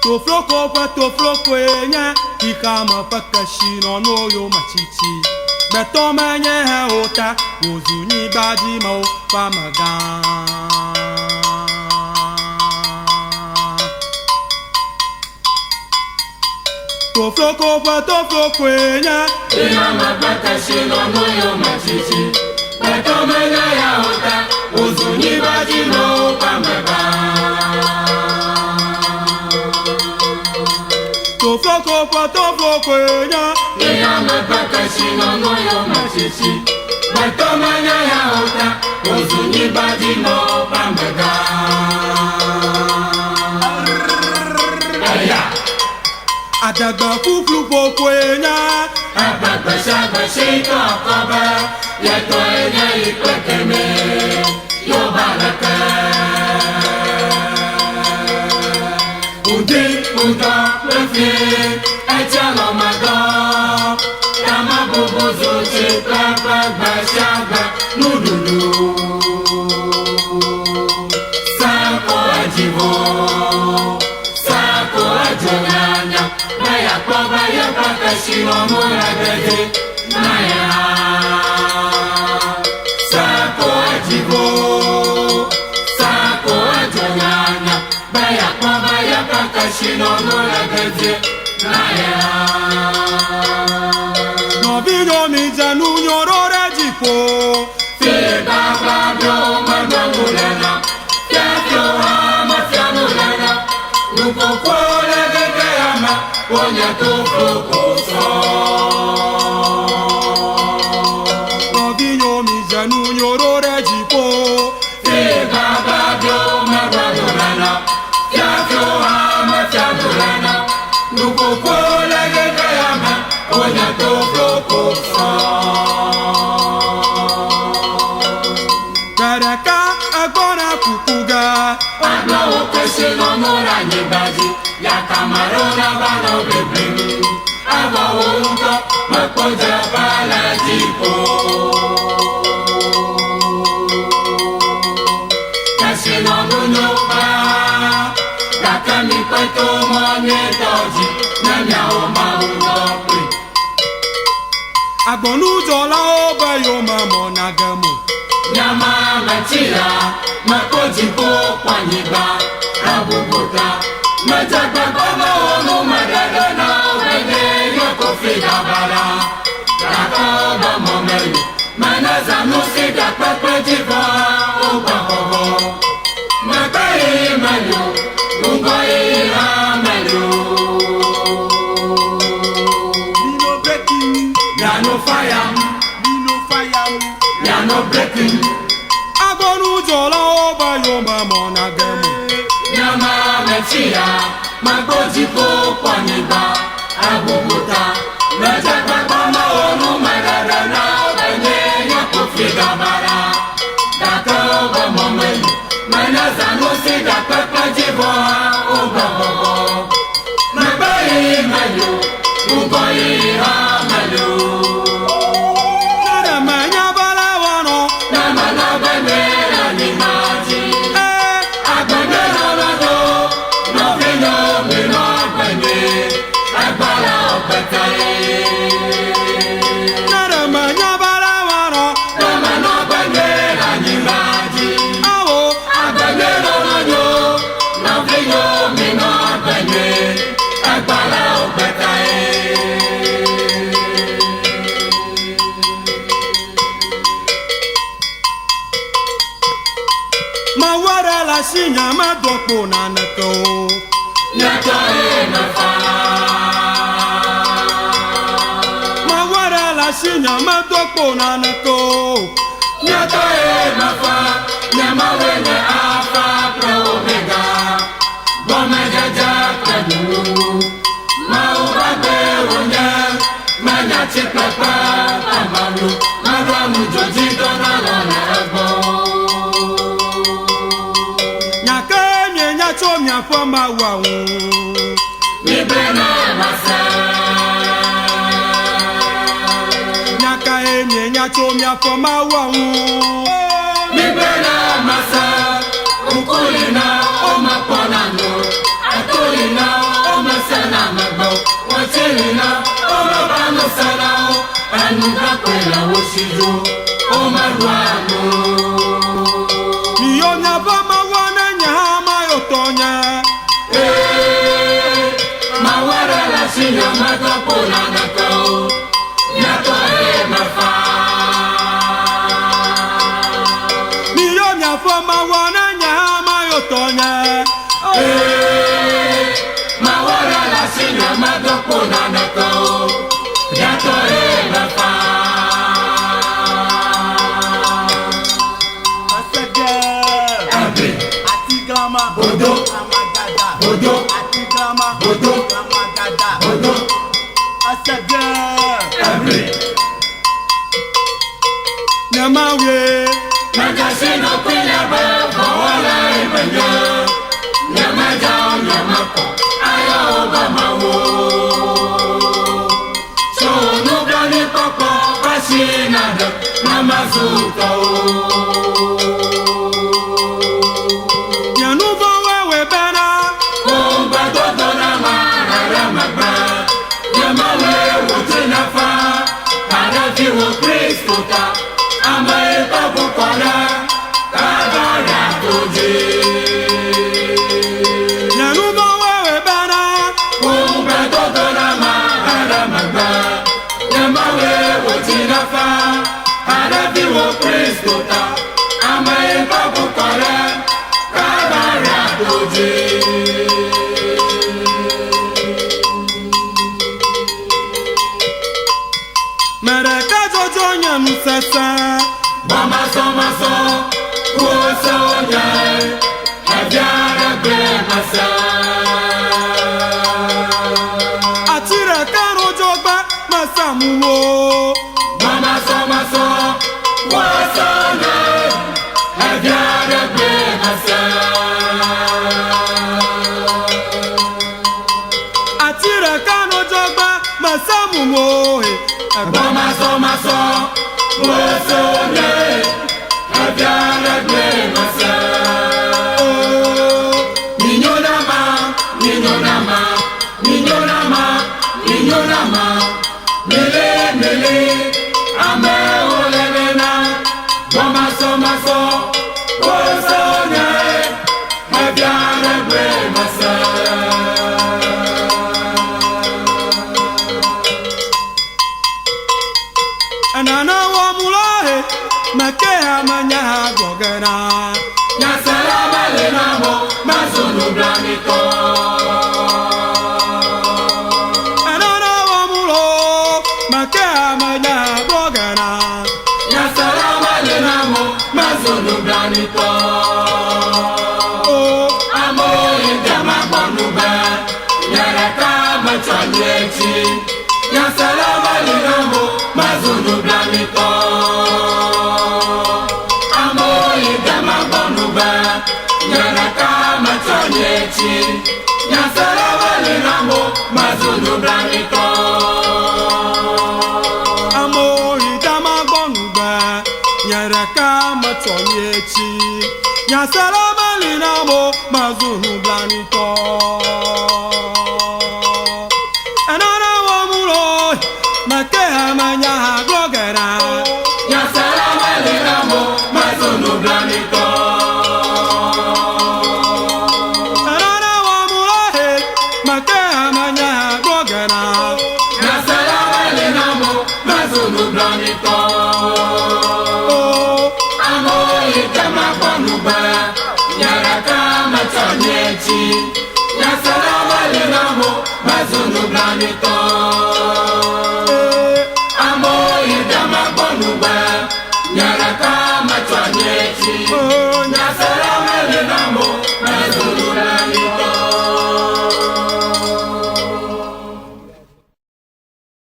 Tofloko enya ikama pakashi no no yo machichi beto menye he ota ozuni badi ma o pamaga Tofloko enya ikama pakashi no no yo machichi beto menye he ota ozuni badi ma o pamaga Tofloko enya ikama pakashi no no yo machichi beto menye he ota ozuni badi ma o pamaga Adagba fuflu poko enya Abagba shagba shito akoba Yeto enya ikwekeme Yo baraka Udo wefi Echalo mago Kama bubuzu chikla Abagba shagba Nudulu Sako ajivo Sako ajonyanya Naya koba ya pakashi no mura gede Naya Sako ajivo Sako ajonyanya Naya koba ya pakashi no mura gede Naya No vino mi janu nyorore jipo Fiba babyo magwangulena Fiafyo hama fianulena Nukokole gege ama Onya tofloko so Robinho mi janu nyorore jipo Fiba babyo magwangulena Fiafyo hama fianulena Nukokole gege ama Onya tofloko so Karaka agora kukuga Agba okwesi no mura nyibaji Ya kamarona bano bebrim Aba unko makoja bala jipo Kasi no munyopa Kakami kweto monye toji Nanya oma unokwi Agbonu jola oba yo mamo nagamo Nyama machira Makojipo kwanyiba Abubuta Majagba kama onu madada na obede Yoko fida bala Kaka oba momelu Manaza nusida pepe jiva Oba hoho Makai melu Ungoi hamelu Dino breaking Yano fire Yano breaking Agbonu jola oba yo mamo nagamo Nyama mechia Makojipo kwanyiba Abubuta Majagba kama onu madada na obede Yoko fida bala Kaka oba momelu Manaza nusida pepe jiva Oba hoho Mabai melu Ungoi hamelu Nada manya bala wano Nama na bandera ni maji Agbendera lado No vinyo mino agbende Agbala opetaye Nada manya bala wano Nama na bandera ni maji Awo Agbendera lado No vinyo mino agbende Agbala opetaye Mawara la sinya madoko nanako Nyata enafa Mawara la sinya madoko nanako Nyata enafa Nyama wenye alfa pro omega Bome jaja kadu Maurade onye Manya chipepe amalu Maramu jojito na lona ebo Nyaka nye nyacho miafo mawawu Libre na masa Nyaka enye nyacho miafo mawawu Libre na masa Ukulina omaponano Atulina salao anuka kwela woshijo o maruano Miyo nyaba mawane nyama yotonya mawara la shinya matapona nakao nyato mafa Miyo nyaba mawane nyama yotonya mawara la shinya matapona nakao nyato mafa Bodo, Amagada, Bodo, Atigrama, Bodo, Amagada, Bodo, Asaga, Every Nyamawe Magazine Pila Bawala Ibanya Yamajao Yamako Aya Obama Wo So no Gani Papa Pasinada Namazuka Nyanuva wewe bena Omba Dodo Nama Ramagba Yamawe Wotinafa Harafi Wo Kristo Ta Amae Babu Kora Kabara Toje Nyanuva wewe bena Omba Dodo Nama Ramagba Yamawe Wotinafa Harafi Wo Kristo Ta Amae Babu Kora Kabara Toje Mereka jojo nyanu sasa Maso, Kusonya, Aviara Masa. Atira karo jogba masamuwo Maso, Kusonya, Aviara Masa. Atira karo jogba masamuwo Maso, Kusonya, Aviara Masa. Ninyonama, Mele, Ame Olemena, Maso, Kusonya, Aviara Masa. Anana wa mulahe Makeha manya gogana Nyasala Lenamo, Mazunu Blanito. Anana wa mulo Makeha manya gogana Nyasala Lenamo, Mazunu Blanito. Oh Amo Indama Bonuba, Yaraka Machanyeti. Nyasala Lenamo, Mazunu Blanito. Amo Indama Bonuba, Yaraka Machanyeti. Nyasala Lenamo, Mazunu Blanito. Amori dama gbonuba Nyaraka matonyechi Nyasala malina mo mazunu blanito Anana wa mulo Makeha manya gogana Nyasala Lenamo, Mazunu Blanito. Anana wa mulo Makeha manya gogana Nyasala Lenamo, Mazunu Blanito. Oh Amo Indama Bonuba, Yaraka Machanyeti. Nyasala Lenamo, Mazunu Blanito.